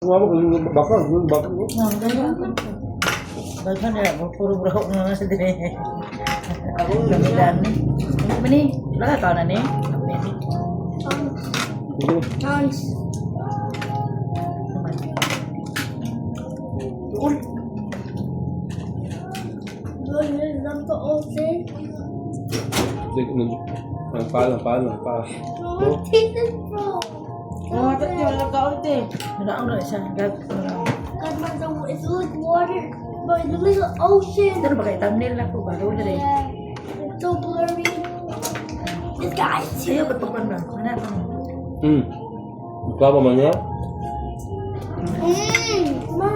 Mama ko yung bakal, yung bakal ko. Bagan ya, puro brok na nga sa dire. Ako lamidan ni. Ano ba ni? Wala ka na ni. Chance. Lang to open. Ang pala. No, take it, bro. Oh, ito wala ka ulit. Naraang na siya. God, it's like water, but in the middle of the ocean. Pero ba kay thumbnail ako ba? Doon dire. Yeah, it's so blurry. This guy's Sayo ba pagpan ba? Ana pa. Ikaw pa man niya? Ma,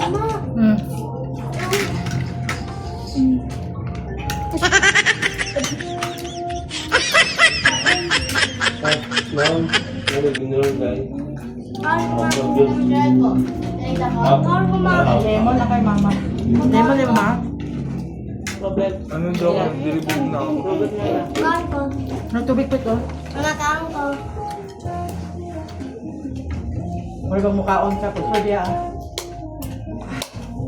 ma. Ma'am, ano ginawa guys? Lemon na kay mama. Lemon di ba? Robert. Anong daw ang dilibog na ako? Ano tubig pa ito? Wala bang mukhaon ka po? Pwede ah.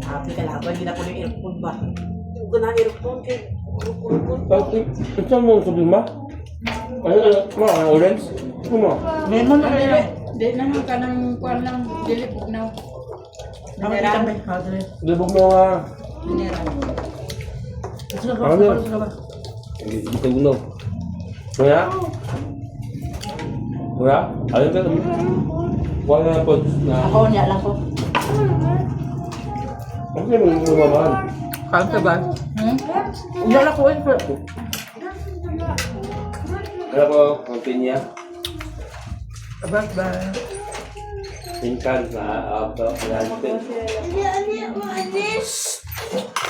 Happy ka laban, hindi na ko ng earphone ba? Hindi ko na earphone kay Ito mo sabi ma? Ano, orange? Ano mo? Lemon na kaya. Di na lang ka ng kuwan lang dilipog na. Mineral. Mineral. Libog mo nga. Mineral. Gusto ka ba? Hindi ko gulaw. Kuya? Kuya? Ayun ka? Wala na po na... Ako niya lang ko. Okay, mamamahan. Kanta ba? Hindi lang ko yun. Kaya ko, ang pinya. Abas ba? Pinkan na auto.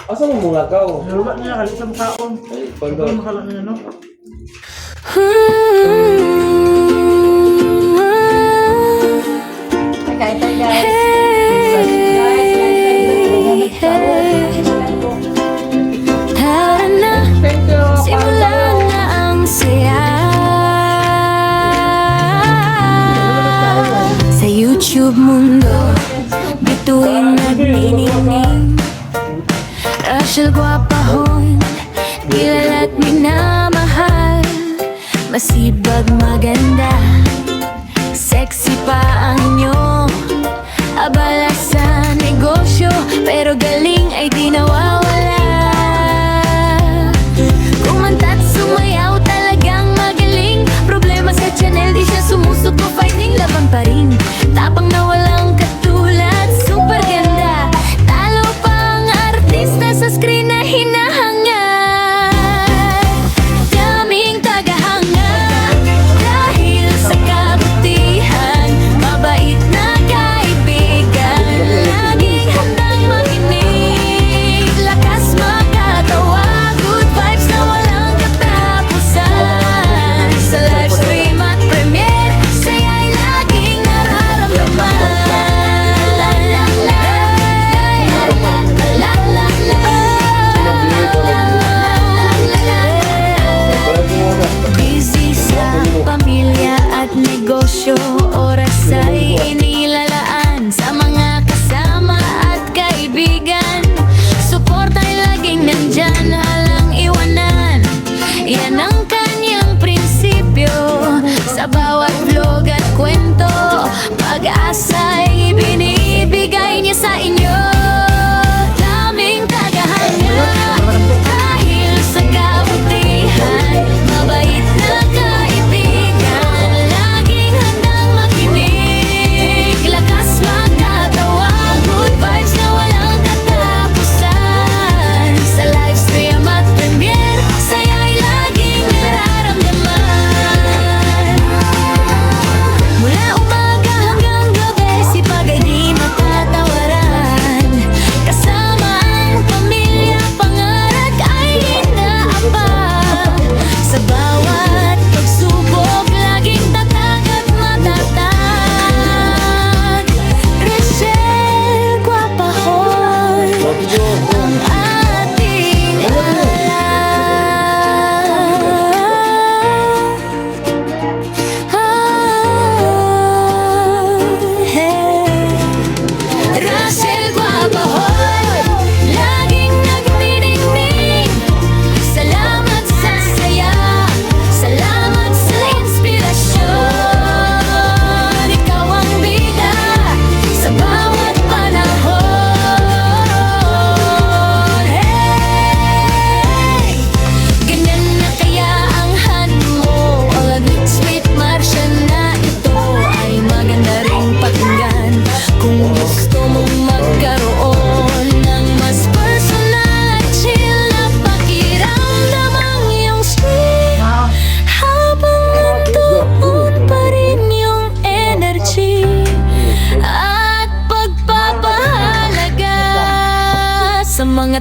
Asa mo mula ka o? Nalubat niya kalit sa mukhaon. Ay, Ito kondo. makalat niya no? Kain tayo guys. Tara na, Thank you. simulan na ang saya. Sa YouTube mundo, bituin nagniningning. Rachel Guapahon, kilala't minamahal. Masibag maganda, sexy pa ang inyong abala sa negosyo, pero galing ay di nawawala. Kumanta't sumayaw, talagang magaling. Problema sa channel, di siya sumusuko, fighting laban pa rin. Tapang na walang katulad, super ganda. Talo pang artista sa screen na hinahangat. Daming tagahanga dahil sa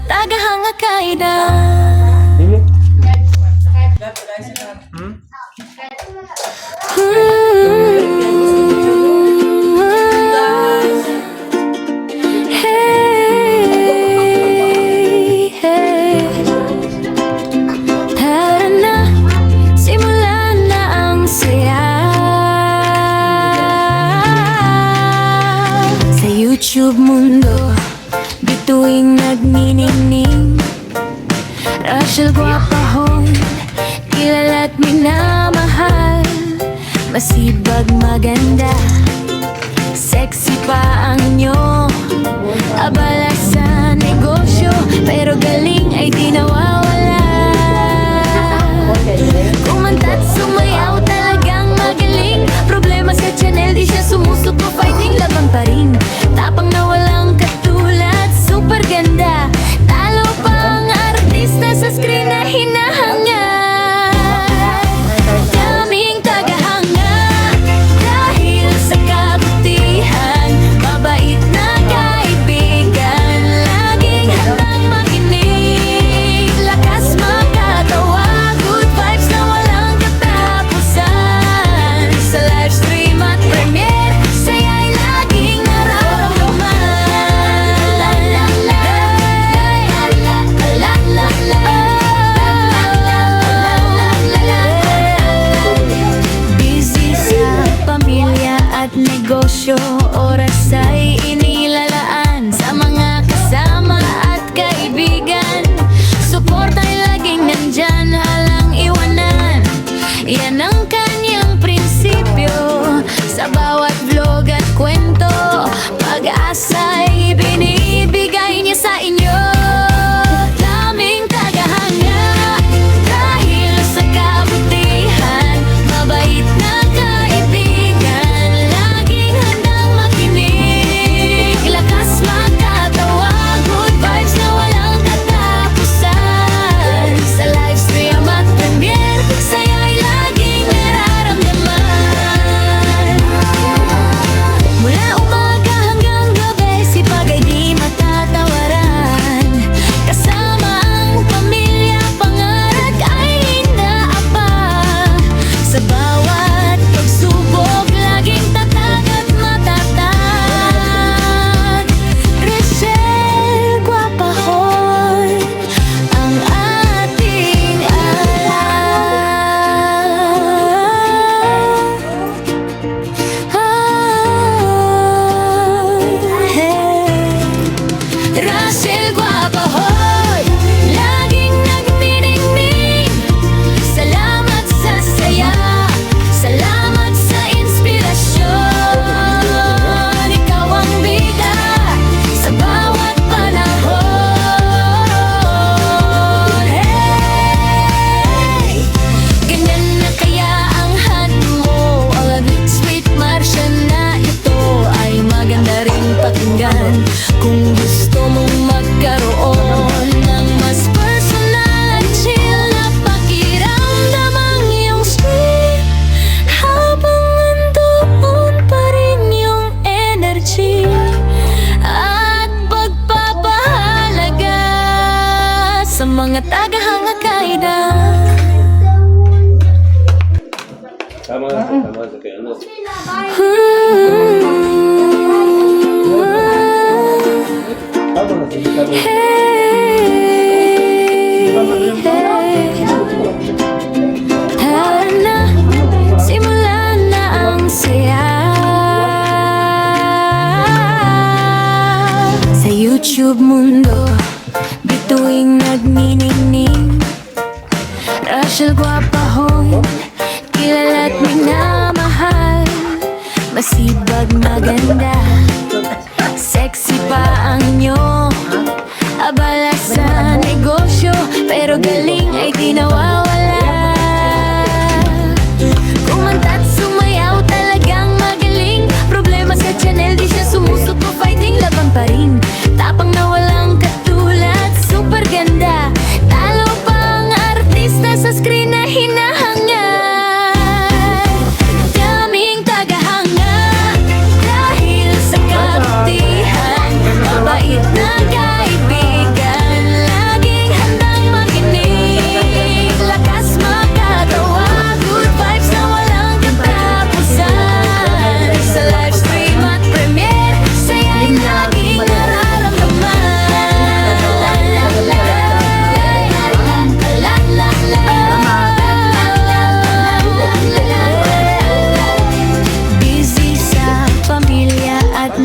tagahanga kaida. Hindi. Hey, hey. Tara na, simulan na ang saya. Sa YouTube mundo, bituing nagniningning. Rachel Guapahon, kilala't minamahal. Masibag maganda, sexy pa ang inyo. Abala sa negosyo, pero galing ay di nawawala. Kumanta't sumayaw, talagang magaling. Problema sa channel, di siya sumusuko. Fighting laban pa rin, tapang na walang katulad. Super ganda, talo pa ang artista sa screen na hinahanga. Daming tagahanga dahil sa kabutihan. Mabait na kaibigan, laging handang makinig. Lakas makatawa, good vibes na walang katapusan. Sa live stream at premiere, saya'y laging nararamdaman. La la la, la la la la. Busy sa pamilya at negosyo, oras ay inilalaan sa mga kasama at kaibigan. Support ay laging nandyan, halang iwanan. Yan ang kanyang prinsipyo sa bawat vlog at kwento. Pag-asa ay binibigay niya sa inyo. Daming tagahanga dahil sa kabutihan. Mabait na kaibigan, laging handang makinig. Lakas makatawa, good vibes na walang katapusan. Sa live stream at premiere, saya'y laging nararamdaman. Mula umaga hanggang gabi, sipag ay di matatawaran. Kasama ang pamilya, pangarap ay inaabang. Sa bawat pagsubok, laging tatag at matatag. Rachel Guapahon, ang ating Rachel Guapahon, laging nagniningning. Salamat sa saya, salamat sa inspirasyon. Ikaw ang bida sa bawat panahon. Hey! Ganyan na kaya ang hand mo, ang sweet Martian na ito ay maganda rin pakinggan. Kung gusto mong magkaroon ng mas personal at chill na pakiramdam ang iyong sweet, habang nandoon pa rin yung energy at pagpapahalaga sa mga tagahanga kaida. Tama sa kaya ano. Tama na, sige tama. Tara na, simulan na ang saya. Sa YouTube mundo, bituing nagniningning. Rachel Guapahon, kilala't minamahal. Masibag maganda, sexy pa ang inyo. Abala sa negosyo, pero galing ay di nawawala. Kumanta't sumayaw, talagang magaling. Problema sa channel, di siya sumusuko. Fighting laban pa rin, tapang na walang katulad. Super ganda, talo pa ang artista sa screen na hinahanga. Daming tagahanga dahil sa kabutihan. Mabait na kaibigan,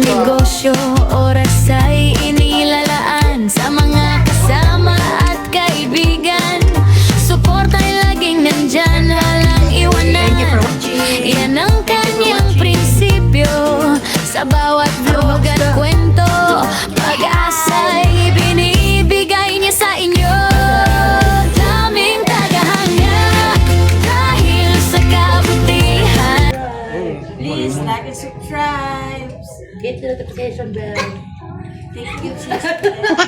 negosyo, oras ay inilalaan sa mga kasama at kaibigan. Suporta ay laging nandyan, walang iwanan. Yan ang kanyang prinsipyo sa bawat vlog at kwento. Pag-asa'y binibigay niya sa inyo. Daming tagahanga dahil sa kabutihan. Please like and subscribe. Hit the notification bell. Thank you, Jesus.